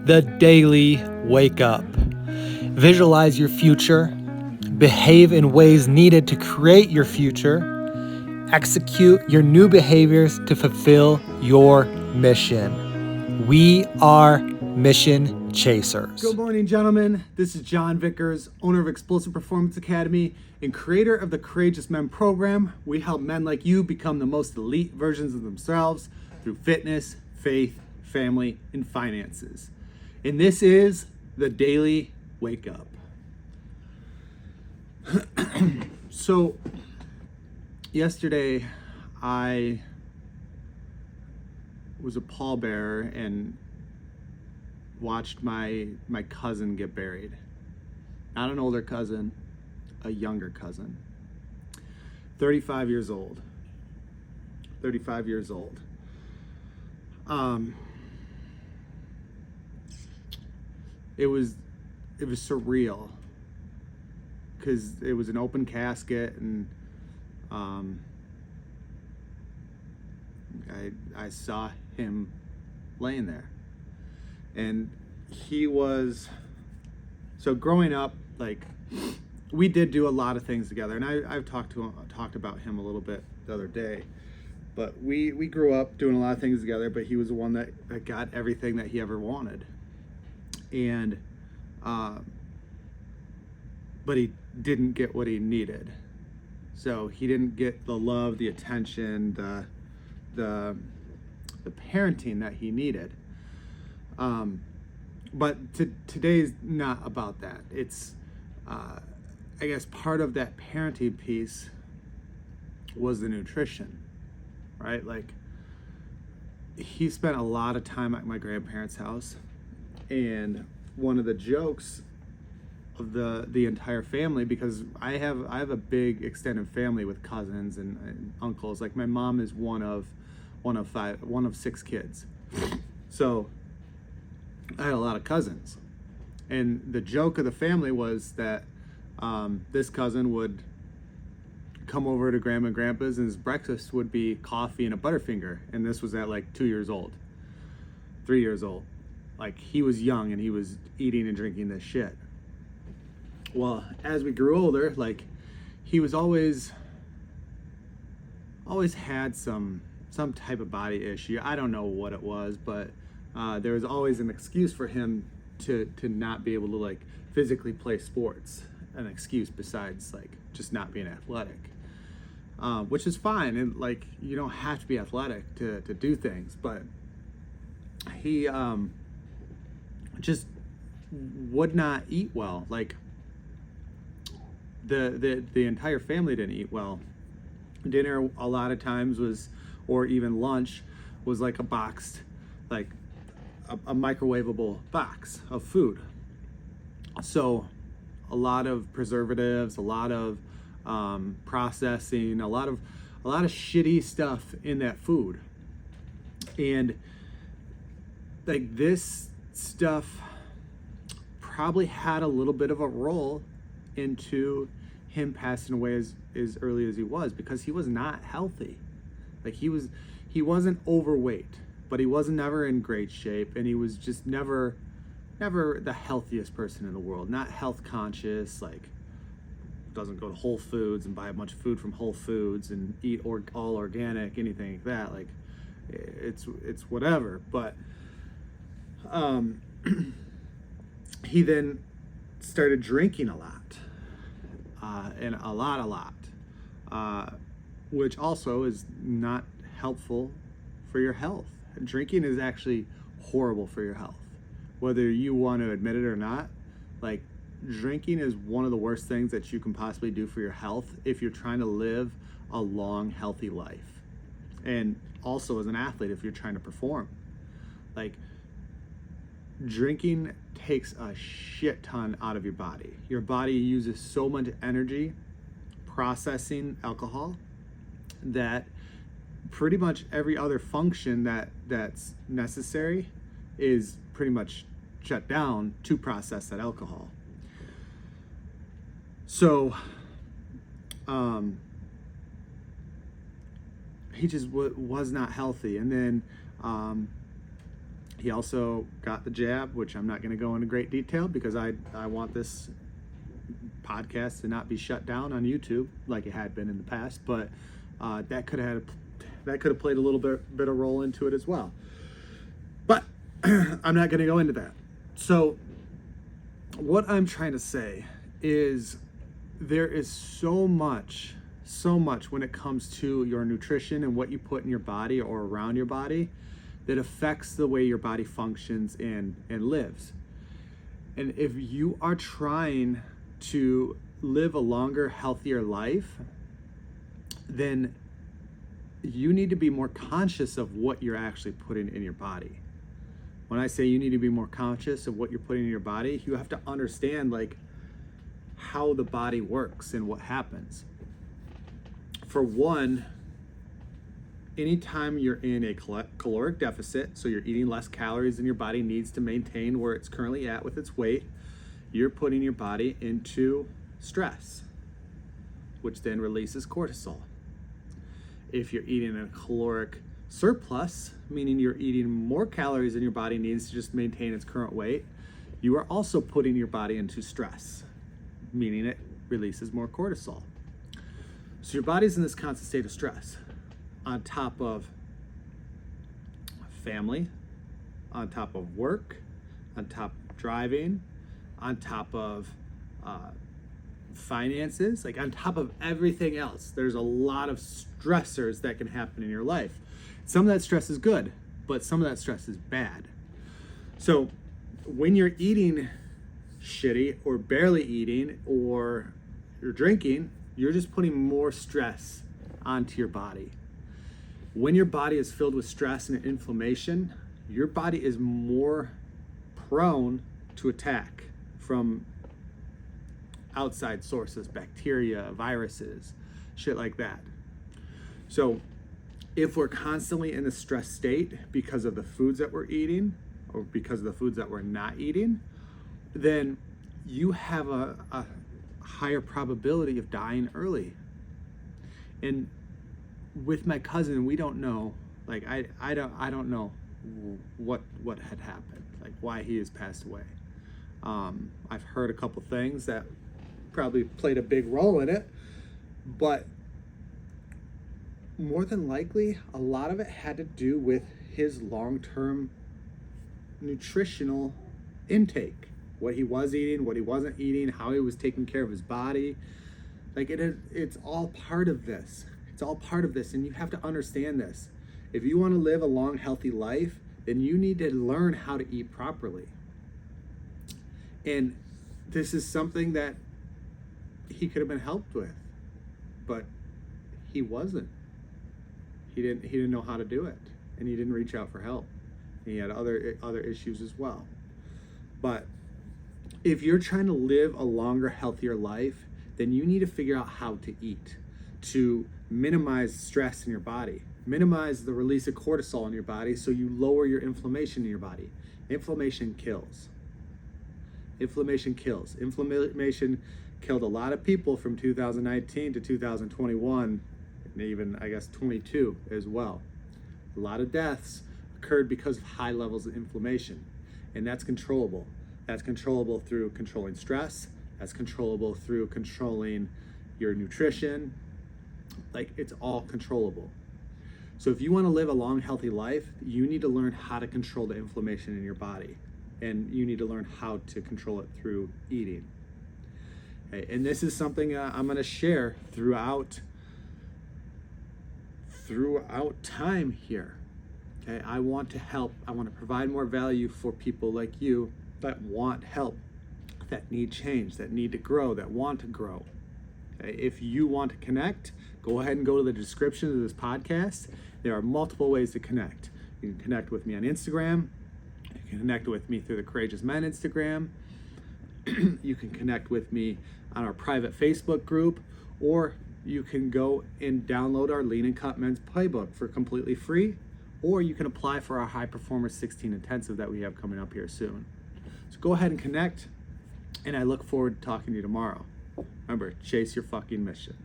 The Daily Wake Up. Visualize your future, behave in ways needed to create your future, execute your new behaviors to fulfill your mission. We are mission chasers. Good morning, gentlemen. This is John Vickers, owner of Explosive Performance Academy and creator of the Courageous Men program. We help men like you become the most elite versions of themselves through fitness, faith, family, and finances. And this is the Daily Wake Up. So, yesterday I was a pallbearer and watched my cousin get buried. Not an older cousin, a younger cousin. 35 years old. 35 years old. It was surreal because it was an open casket, and I saw him laying there. And he was, so growing up, like, we did do a lot of things together, and I've talked about him a little bit the other day, but we grew up doing a lot of things together, but he was the one that got everything that he ever wanted. And but he didn't get what he needed. So he didn't get the love, the attention, the parenting that he needed. But today's not about that. It's, I guess part of that parenting piece was the nutrition, right? Like, he spent a lot of time at my grandparents' house, and one of the jokes of the entire family, because I have a big extended family with cousins and uncles. Like, my mom is one of 6 kids. So I had a lot of cousins, and the joke of the family was that this cousin would come over to Grandma and Grandpa's, and his breakfast would be coffee and a Butterfinger, and this was at like 2 years old, 3 years old. Like, he was young and he was eating and drinking this shit. Well, as we grew older, like, he was always had some type of body issue. I don't know what it was, but there was always an excuse for him to not be able to, like, physically play sports. An excuse besides, like, just not being athletic, which is fine. And, like, you don't have to be athletic to do things, but he just would not eat well. Like, the entire family didn't eat well. Dinner a lot of times was, or even lunch, was like a boxed, like a microwavable box of food. So a lot of preservatives, a lot of processing, a lot of shitty stuff in that food. And, like, this stuff probably had a little bit of a role into him passing away as early as he was, because he was not healthy. Like, he wasn't overweight, but he was never in great shape, and he was just never the healthiest person in the world. Not health conscious, like, doesn't go to Whole Foods and buy a bunch of food from Whole Foods and eat all organic, anything like that. Like, it's whatever. But he then started drinking a lot, and a lot, which also is not helpful for your health. Drinking is actually horrible for your health, whether you want to admit it or not. Like, drinking is one of the worst things that you can possibly do for your health if you're trying to live a long, healthy life. And also, as an athlete, if you're trying to perform. Like, drinking takes a shit ton out of your body. Your body uses so much energy processing alcohol that pretty much every other function that's necessary is pretty much shut down to process that alcohol. So he just was not healthy. And then He also got the jab, which I'm not going to go into great detail because I want this podcast to not be shut down on YouTube like it had been in the past, but that could have played a little bit of role into it as well. But I'm not going to go into that. So what I'm trying to say is there is so much when it comes to your nutrition and what you put in your body or around your body that affects the way your body functions and lives. And if you are trying to live a longer, healthier life, then you need to be more conscious of what you're actually putting in your body. When I say you need to be more conscious of what you're putting in your body, you have to understand like how the body works and what happens. For one, anytime you're in a caloric deficit, so you're eating less calories than your body needs to maintain where it's currently at with its weight, you're putting your body into stress, which then releases cortisol. If you're eating a caloric surplus, meaning you're eating more calories than your body needs to just maintain its current weight, you are also putting your body into stress, meaning it releases more cortisol. So your body's in this constant state of stress, on top of family, on top of work, on top of driving, on top of finances, like on top of everything else. There's a lot of stressors that can happen in your life. Some of that stress is good, but some of that stress is bad. So when you're eating shitty or barely eating or you're drinking, you're just putting more stress onto your body. When your body is filled with stress and inflammation, your body is more prone to attack from outside sources, bacteria, viruses, shit like that. So if we're constantly in a stress state because of the foods that we're eating or because of the foods that we're not eating, then you have a higher probability of dying early. And with my cousin, we don't know, like I don't know what had happened, like why he has passed away. I've heard a couple things that probably played a big role in it, but more than likely, a lot of it had to do with his long-term nutritional intake, what he was eating, what he wasn't eating, how he was taking care of his body. Like it's all part of this. It's all part of this, and you have to understand this. If you want to live a long, healthy life, then you need to learn how to eat properly. And this is something that he could have been helped with, but he wasn't. He didn't know how to do it, and he didn't reach out for help. He had other issues as well. But if you're trying to live a longer, healthier life, then you need to figure out how to eat to minimize stress in your body, minimize the release of cortisol in your body so you lower your inflammation in your body. Inflammation kills. Inflammation kills. Inflammation killed a lot of people from 2019 to 2021, and even, I guess, 22 as well. A lot of deaths occurred because of high levels of inflammation, and that's controllable. That's controllable through controlling stress. That's controllable through controlling your nutrition. Like, it's all controllable. So if you want to live a long, healthy life, you need to learn how to control the inflammation in your body, and you need to learn how to control it through eating. Okay, and this is something I'm going to share throughout time here. Okay, I want to help. I want to provide more value for people like you that want help, that need change, that need to grow, that want to grow. Okay, if you want to connect, go ahead and go to the description of this podcast. There are multiple ways to connect. You can connect with me on Instagram. You can connect with me through the Courageous Men Instagram. You can connect with me on our private Facebook group, or you can go and download our Lean and Cut Men's Playbook for completely free, or you can apply for our High Performance 16 Intensive that we have coming up here soon. So go ahead and connect, and I look forward to talking to you tomorrow. Remember, chase your fucking mission.